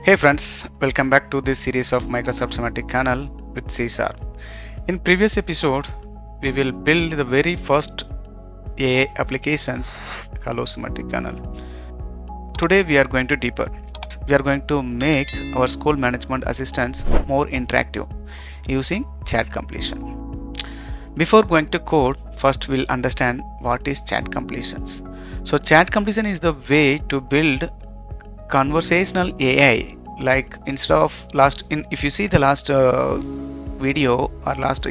Hey friends, welcome back to this series of Microsoft Semantic Kernel with CSharp. In previous episode, we will build the very first AI applications. Hello Semantic Kernel. Today we are going to deeper. We are going to make our school management assistants more interactive using chat completion. Before going to code, first we'll understand what is chat completions. So chat completion is the way to build conversational AI. Like instead of if you see the last video or last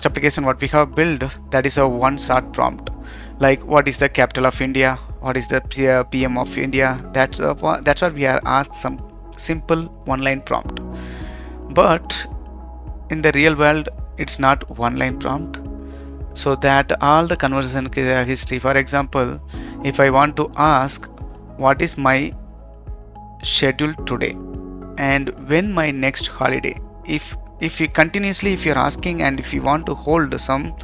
application what we have built, that is a one short prompt, like what is the capital of India, what is the PM of India. That's what we are asked, some simple one line prompt. But in the real world it's not one line prompt, so that all the conversation history. For example, if I want to ask what is my schedule today and when my next holiday, if you continuously if you're asking and if you want to hold some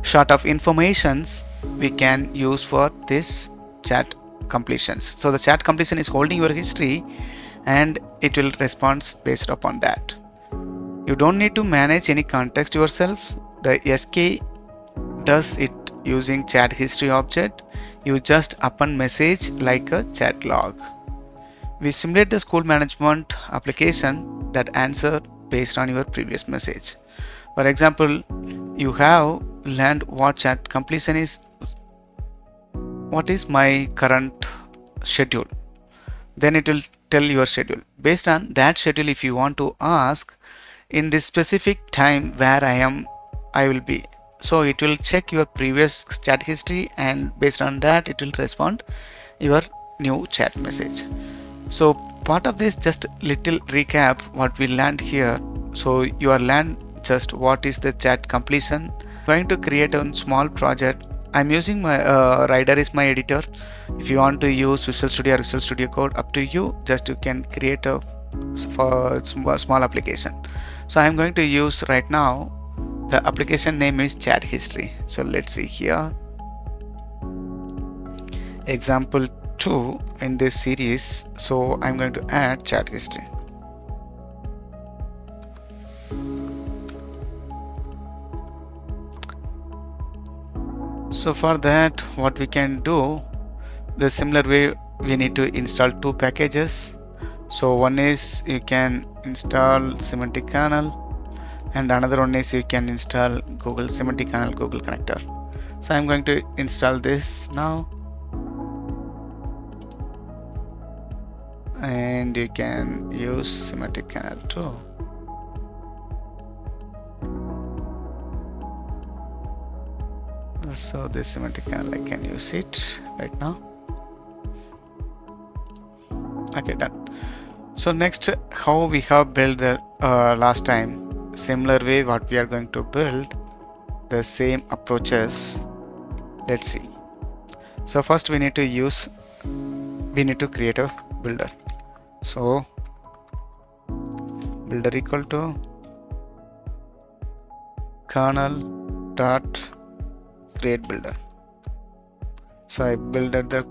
sort of informations, we can use for this chat completions. So the chat completion is holding your history and it will respond based upon that. You don't need to manage any context yourself. The SK does it using chat history object. You just append message like a chat log. We simulate the school management application that answer based on your previous message. For example, you have learned what chat completion is. What is my current schedule? Then it will tell your schedule. Based on that schedule, if you want to ask in this specific time where I will be. So it will check your previous chat history and based on that it will respond your new chat message. So part of this, just little recap what we learned here. So you are learned just what is the chat completion. I'm going to create a small project. I'm using my Rider is my editor. If you want to use Visual Studio or Visual Studio Code, up to you. Just you can create a small application. So I'm going to use right now, the application name is Chat History. So let's see here. Example 2 in this series. So I'm going to add chat history. So for that, what we can do, the similar way, we need to install two packages. So one is you can install Semantic Kernel and another one is you can install Google Semantic Kernel Google connector. So I'm going to install this now. And you can use Semantic Kernel too. So this Semantic Kernel, I can use it right now. Okay, done. So next, how we have built the last time, similar way what we are going to build, the same approaches. Let's see. So first we need to create a builder. So builder equal to kernel dot create builder. So I builded the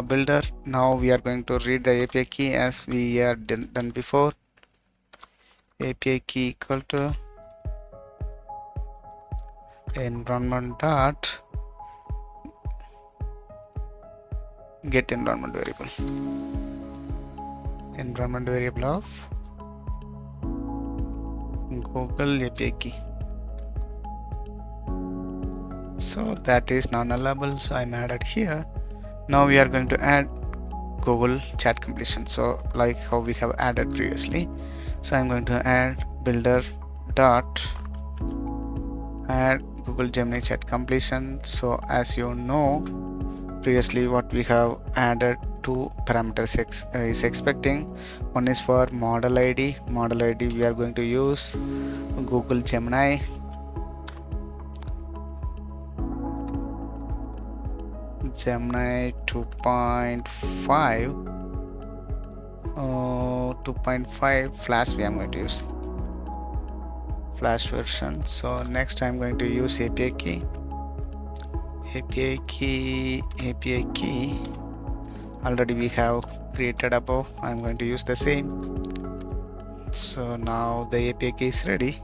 builder. Now we are going to read the API key as we had done before. API key equal to environment dot get environment variable of Google API key. So that is non-nullable, so I'm added here. Now we are going to add Google chat completion, so like how we have added previously. So I'm going to add builder dot add Google Gemini chat completion. So as you know, previously what we have added, two parameters is expecting. One is for model ID. Model ID we are going to use Google Gemini. Gemini 2.5 2.5 Flash I'm going to use Flash version. So next I'm going to use API key. already we have created above. I'm going to use the same. So now the API key is ready.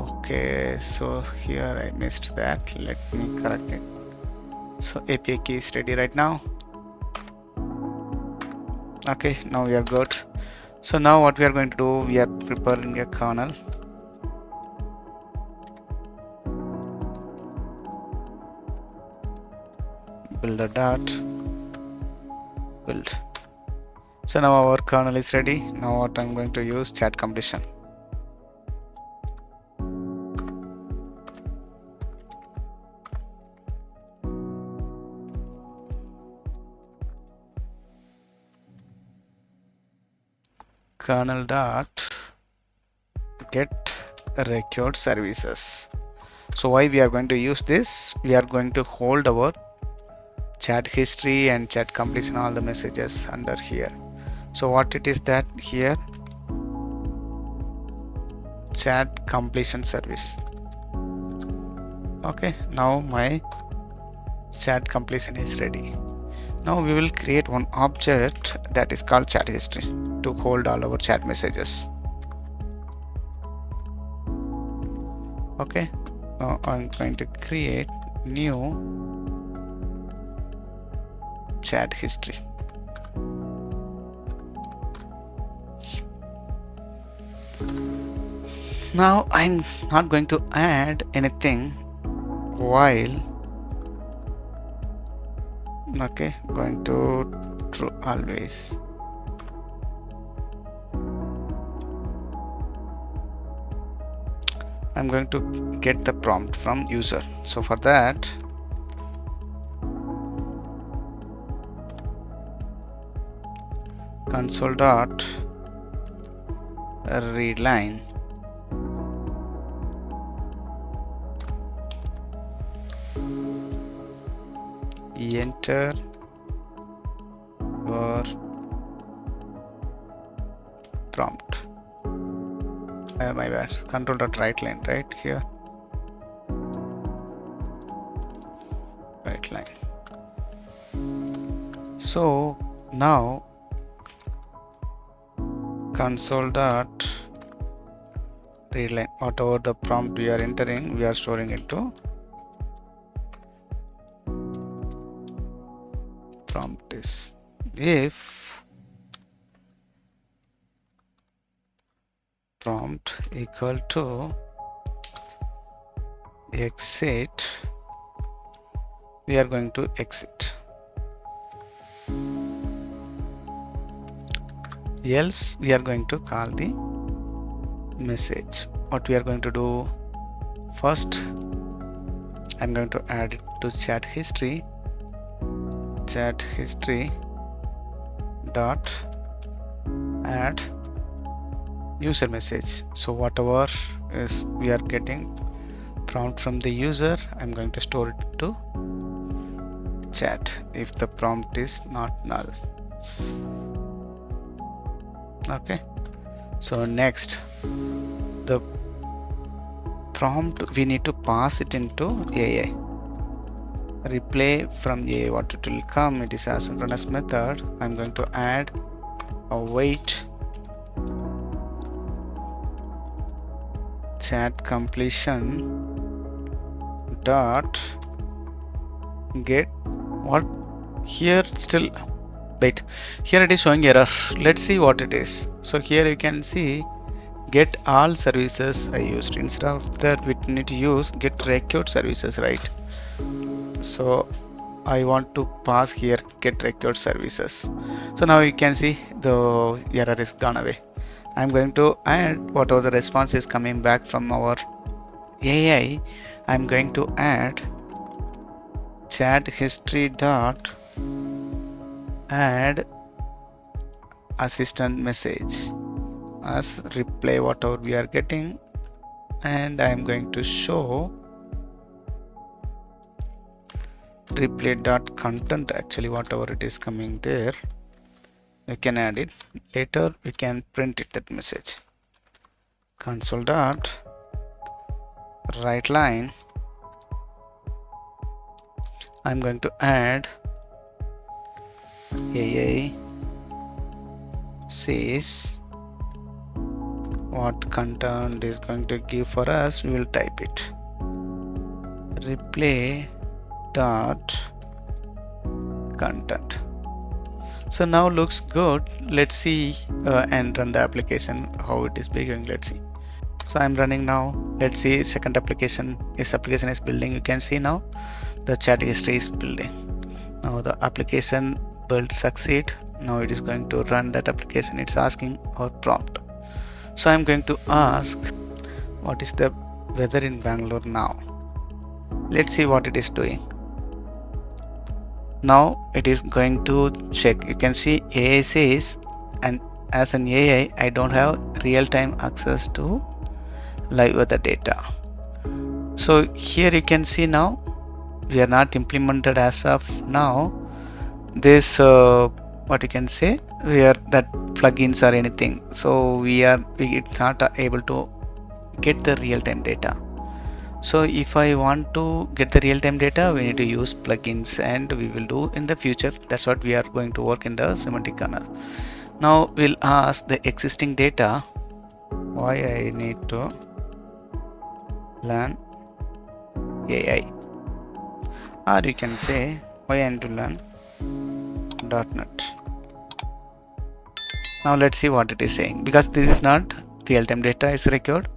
Okay, so here I missed that. Let me correct it. So API key is ready right now. Okay, now we are good. So now what we are going to do, we are preparing a kernel. Build a dot build. So now our kernel is ready. Now what I'm going to use, chat completion. Kernel dot get record services. So why we are going to use this, we are going to hold our chat history and chat completion, all the messages under here. So what it is that here, chat completion service. Okay, now my chat completion is ready. Now we will create one object that is called chat history to hold all our chat messages. Okay, now I'm going to create new chat history. Now I'm not going to add anything while okay, going to true always. I'm going to get the prompt from user. So for that, console dot read line enter your prompt. My bad, control dot write line right here, write line. So now console dot read line, whatever the prompt we are entering, we are storing into prompt is if prompt equal to exit, we are going to exit, else we are going to call the message. What we are going to do, first I'm going to add it to chat history dot add user message. So whatever is we are getting prompt from the user, I'm going to store it to chat if the prompt is not null. Okay, so next the prompt we need to pass it into AI. Replay from AI, what it will come, it is asynchronous method. I'm going to add a wait chat completion dot get what here still wait, here it is showing error. Let's see what it is. So here you can see get all services I used. Instead of that we need to use get record services, right? So I want to pass here get record services. So now you can see the error is gone away. I'm going to add whatever the response is coming back from our AI. I'm going to add chat history dot add assistant message as reply whatever we are getting, and I'm going to show replay dot content, actually whatever it is coming there you can add it later, we can print it that message. Console dot write line, I'm going to add AI says what content is going to give for us, we will type it. Replay dot content. So now looks good. Let's see and run the application how it is behaving. Let's see. So I'm running now. Let's see second application. This application is building. You can see now the chat history is building. Now the application build succeed. Now it is going to run that application. It's asking our prompt. So I'm going to ask what is the weather in Bangalore now. Let's see what it is doing. Now it is going to check. You can see AI says, and as an AI I don't have real-time access to live weather data. So here you can see now we are not implemented as of now this what you can say, we are that plugins or anything, so it's not able to get the real-time data. So if I want to get the real-time data, we need to use plugins, and we will do in the future. That's what we are going to work in the semantic kernel. Now we'll ask the existing data why I need to learn AI, or you can say why I need to learn .NET. Now let's see what it is saying, because this is not real-time data is required,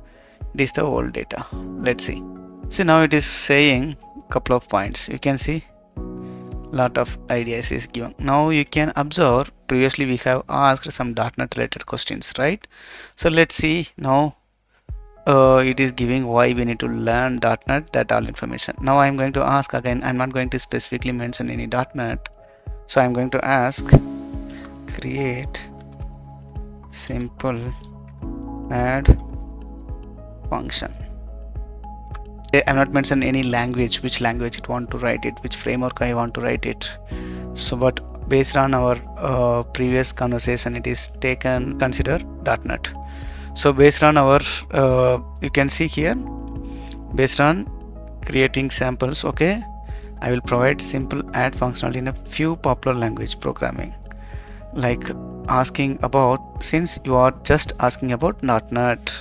it is the old data. Let's see. So now it is saying couple of points. You can see lot of ideas is given. Now you can observe previously we have asked some .NET related questions, right? So let's see now it is giving why we need to learn .NET, that all information. Now I'm going to ask again. I'm not going to specifically mention any .NET, so I'm going to ask create simple add function. I'm not mentioning any language, which language it want to write it, which framework I want to write it. So but based on our previous conversation, it is taken consider .NET. So based on our you can see here, based on creating samples, okay, I will provide simple add functionality in a few popular language programming, like asking about, since you are just asking about .NET,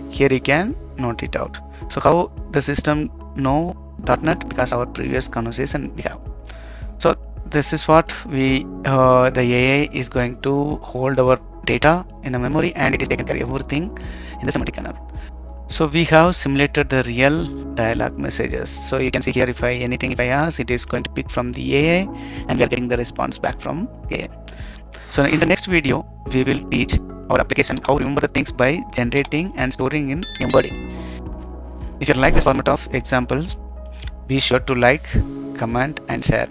here you can note it out. So how the system know .NET? Because our previous conversation we have. So this is what we the AI is going to hold our data in the memory, and it is taken care of everything in the semantic kernel. So we have simulated the real dialogue messages. So you can see here, if I ask, it is going to pick from the AI, and we are getting the response back from the AI. So in the next video, we will teach our application how to remember the things by generating and storing in embedding. If you like this format of examples, be sure to like, comment and share.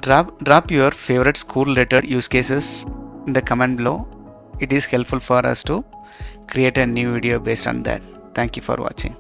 Drop your favorite school related use cases in the comment below. It is helpful for us to create a new video based on that. Thank you for watching.